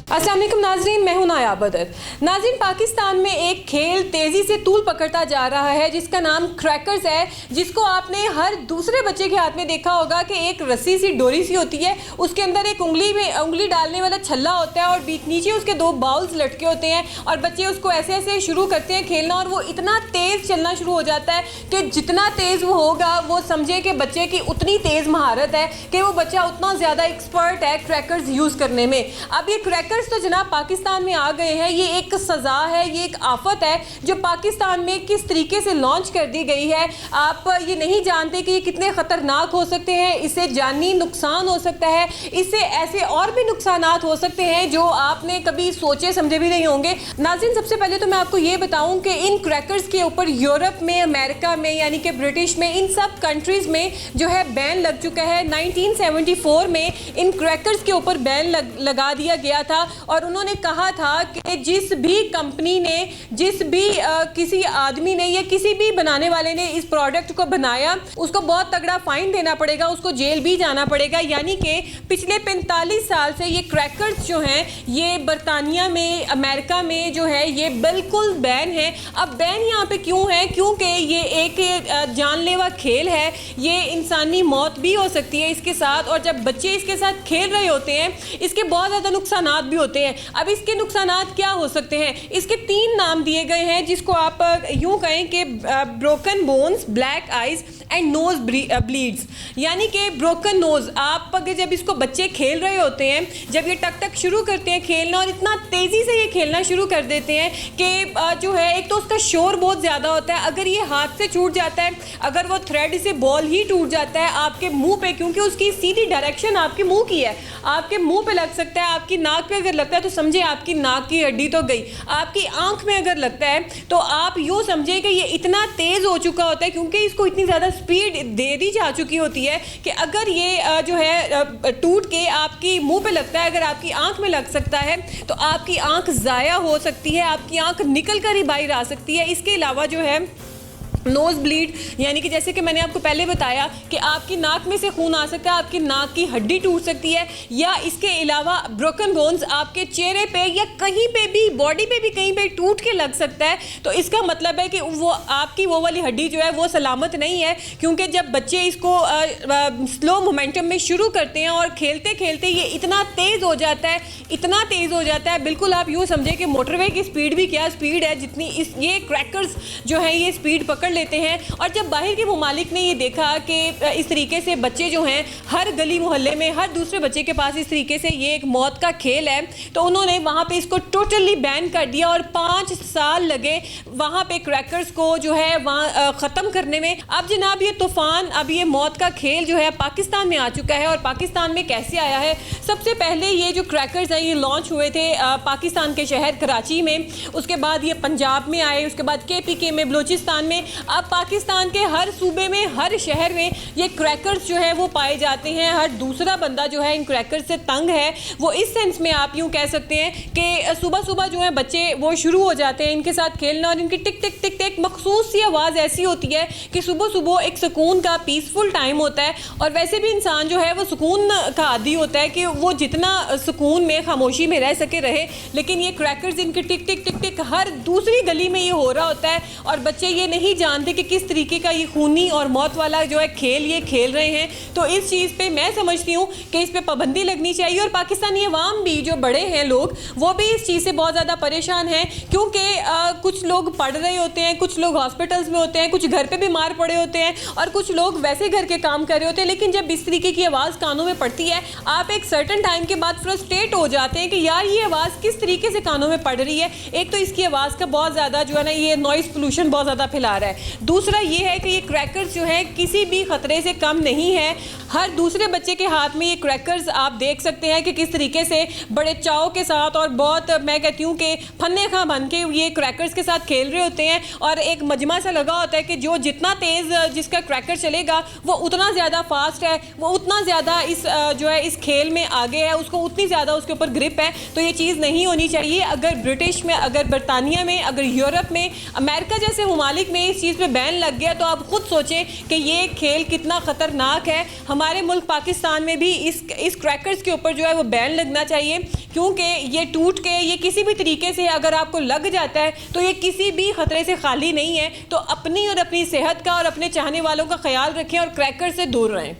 अस्सलाम वालेकुम नाज़रीन, मैं हूं नाया बदर। नाज़रीन, पाकिस्तान में एक खेल तेज़ी से तूल पकड़ता जा रहा है जिसका नाम क्रैकर्स है, जिसको आपने हर दूसरे बच्चे के हाथ में देखा होगा कि एक रस्सी सी डोरी सी होती है, उसके अंदर एक उंगली डालने वाला छल्ला होता है और बीच नीचे उसके दो बाउल्स लटके होते हैं और बच्चे उसको ऐसे ऐसे शुरू करते हैं खेलना और वो इतना तेज़ चलना शुरू हो जाता है कि जितना तेज़ वो होगा वो समझे कि बच्चे की उतनी तेज़ महारत है कि वो बच्चा उतना ज़्यादा एक्सपर्ट है क्रैकर्स यूज़ करने में। अब ये क्रैकर्स तो जनाब पाकिस्तान में आ गए हैं, ये एक सज़ा है, ये एक आफत है जो पाकिस्तान में किस तरीके से लॉन्च कर दी गई है। आप ये नहीं जानते कि ये कितने ख़तरनाक हो सकते हैं, इससे जानी नुकसान हो सकता है, इससे ऐसे और भी नुकसानात हो सकते हैं जो आपने कभी सोचे समझे भी नहीं होंगे। नाज़रीन, सबसे पहले तो मैं आपको ये बताऊं कि इन क्रैकर्स के ऊपर यूरोप में, अमेरिका में यानी कि ब्रिटिश में, इन सब कंट्रीज़ में जो है बैन लग चुका है। 1974 में इन क्रैकर्स के ऊपर बैन लगा दिया गया था और उन्होंने कहा था कि जिस भी कंपनी ने, जिस भी किसी आदमी ने या किसी भी बनाने वाले ने इस प्रोडक्ट को बनाया उसको बहुत तगड़ा फाइन देना पड़ेगा, उसको जेल भी जाना पड़ेगा। यानी कि पिछले 45 साल से ये क्रैकर्स जो हैं ये बरतानिया में, अमेरिका में जो है ये बिल्कुल बैन है। अब बैन यहाँ पे क्यों है? क्योंकि ये एक जानलेवा खेल है, ये इंसानी मौत भी हो सकती है इसके साथ, और जब बच्चे इसके साथ खेल रहे होते हैं इसके बहुत ज़्यादा नुकसानात भी होते हैं। अब इसके नुकसानात क्या हो सकते हैं? इसके 3 नाम दिए गए हैं जिसको आप यूं कहें कि broken bones, black eyes and nose bleeds. यानी कि ब्रोकन नोज, आप अगर जब इसको बच्चे खेल रहे होते हैं, जब ये टक टक शुरू करते हैं खेलना और इतना तेज़ी से ये खेलना शुरू कर देते हैं कि जो है एक तो उसका शोर बहुत ज़्यादा होता है, अगर ये हाथ से छूट जाता है, अगर वो थ्रेड से बॉल ही टूट जाता है आपके मुंह पे, क्योंकि उसकी सीधी डायरेक्शन आपके मुंह की है, आपके मुंह पे लग सकता है, आपकी नाक पे अगर लगता है तो समझे आपकी नाक की हड्डी तो गई, आपकी आंख में अगर लगता है तो आप यूँ समझे कि ये इतना तेज़ हो चुका होता है क्योंकि इसको इतनी ज़्यादा स्पीड दे दी जा चुकी होती है कि अगर ये जो है टूट के आपकी मुंह पे लगता है, अगर आपकी आंख में लग सकता है तो आपकी आंख ज़ाया हो सकती है, आपकी आंख निकल कर ही बाहर आ सकती है। इसके अलावा जो है नोज ब्लीड, यानी कि जैसे कि मैंने आपको पहले बताया कि आपकी नाक में से खून आ सकता है, आपकी नाक की हड्डी टूट सकती है, या इसके अलावा ब्रोकन बोन्स आपके चेहरे पे या कहीं पे भी, बॉडी पे भी कहीं पे टूट के लग सकता है। तो इसका मतलब है कि वो आपकी वो वाली हड्डी जो है वो सलामत नहीं है, क्योंकि जब बच्चे इसको स्लो मोमेंटम में शुरू करते हैं और खेलते खेलते ये इतना तेज़ हो जाता है, इतना तेज़ हो जाता है, बिल्कुल आप यूँ समझे कि मोटरवे की स्पीड भी क्या स्पीड है जितनी ये क्रैकर्स जो है ये स्पीड पकड़ लेते हैं। और जब बाहर के ममालिक ने ये देखा कि इस तरीके से बच्चे जो हैं हर गली मोहल्ले में हर दूसरे बच्चे के पास इस तरीके से ये एक मौत का खेल है, तो उन्होंने वहाँ पे इसको टोटली बैन कर दिया और 5 साल लगे वहाँ पे क्रैकर्स को जो है वहाँ ख़त्म करने में। अब जनाब ये तूफ़ान, अब ये मौत का खेल जो है पाकिस्तान में आ चुका है। और पाकिस्तान में कैसे आया है? सबसे पहले ये जो क्रैकर्स हैं ये लॉन्च हुए थे पाकिस्तान के शहर कराची में, उसके बाद ये पंजाब में आए, उसके बाद KPK में, बलूचिस्तान में। अब पाकिस्तान के हर सूबे में, हर शहर में ये क्रैकर्स जो है वो पाए जाते हैं। हर दूसरा बंदा जो है इन क्रैकर्स से तंग है। वो इस सेंस में आप यूँ कह सकते हैं कि सुबह सुबह जो है बच्चे वो शुरू हो जाते हैं इनके साथ खेलना, और इनकी टिक टिक टिक टिक मखसूस सी आवाज़ ऐसी होती है कि सुबह सुबह एक सुकून का पीसफुल टाइम होता है। और वैसे भी इंसान जो है वो सुकून का आदी होता है कि वो जितना सुकून में, खामोशी में रह सके रहे, लेकिन ये क्रैकर्स इनकी टिक टिक टिक टिक हर दूसरी गली में ये हो रहा होता है और बच्चे ये नहीं जानते कि किस तरीके का ये खूनी और मौत वाला जो है खेल ये खेल रहे हैं। तो इस चीज़ पे मैं समझती हूँ कि इस पे पाबंदी लगनी चाहिए। और पाकिस्तानी अवाम भी, जो बड़े हैं लोग, वो भी इस चीज़ से बहुत ज़्यादा परेशान हैं, क्योंकि कुछ लोग पढ़ रहे होते हैं, कुछ लोग हॉस्पिटल्स में होते हैं, कुछ घर पे बीमार पड़े होते हैं और कुछ लोग वैसे घर के काम कर रहे होते हैं। लेकिन जब इस तरीके की आवाज़ कानों में पड़ती है, आप एक सर्टन टाइम के बाद फ्रस्ट्रेट हो जाते हैं कि यार ये आवाज़ किस तरीके से कानों में पड़ रही है। एक तो इसकी आवाज़ का बहुत ज़्यादा जो है ना ये नॉइज़ पोल्यूशन बहुत ज़्यादा फैला रहा है। दूसरा ये है कि ये क्रैकर्स जो है किसी भी ख़तरे से कम नहीं है। हर दूसरे बच्चे के हाथ में ये क्रैकर्स आप देख सकते हैं कि किस तरीके से बड़े चाव के साथ और बहुत, मैं कहती हूँ कि फन्ने खां बन के ये क्रैकर्स के साथ खेल रहे होते हैं। और एक मजमा सा लगा होता है कि जो जितना तेज़ जिसका क्रैकर चलेगा वो उतना ज़्यादा फास्ट है, वो उतना ज़्यादा इस जो है इस खेल में आगे है, उसको उतनी ज़्यादा उसके ऊपर ग्रिप है। तो ये चीज़ नहीं होनी चाहिए। अगर ब्रिटिश में, अगर बरतानिया में, अगर यूरोप में, अमेरिका जैसे ममालिक में इस चीज़ पे बैन लग गया तो आप खुद सोचें कि ये खेल कितना ख़तरनाक है। हमारे मुल्क पाकिस्तान में भी इस क्रैकर्स के ऊपर जो है वो बैन लगना चाहिए, क्योंकि ये टूट के ये किसी भी तरीके से अगर आपको लग जाता है तो ये किसी भी ख़तरे से खाली नहीं है। तो अपनी और अपनी सेहत का और अपने चाहने वालों का ख्याल रखें और क्रैकर से दूर रहें।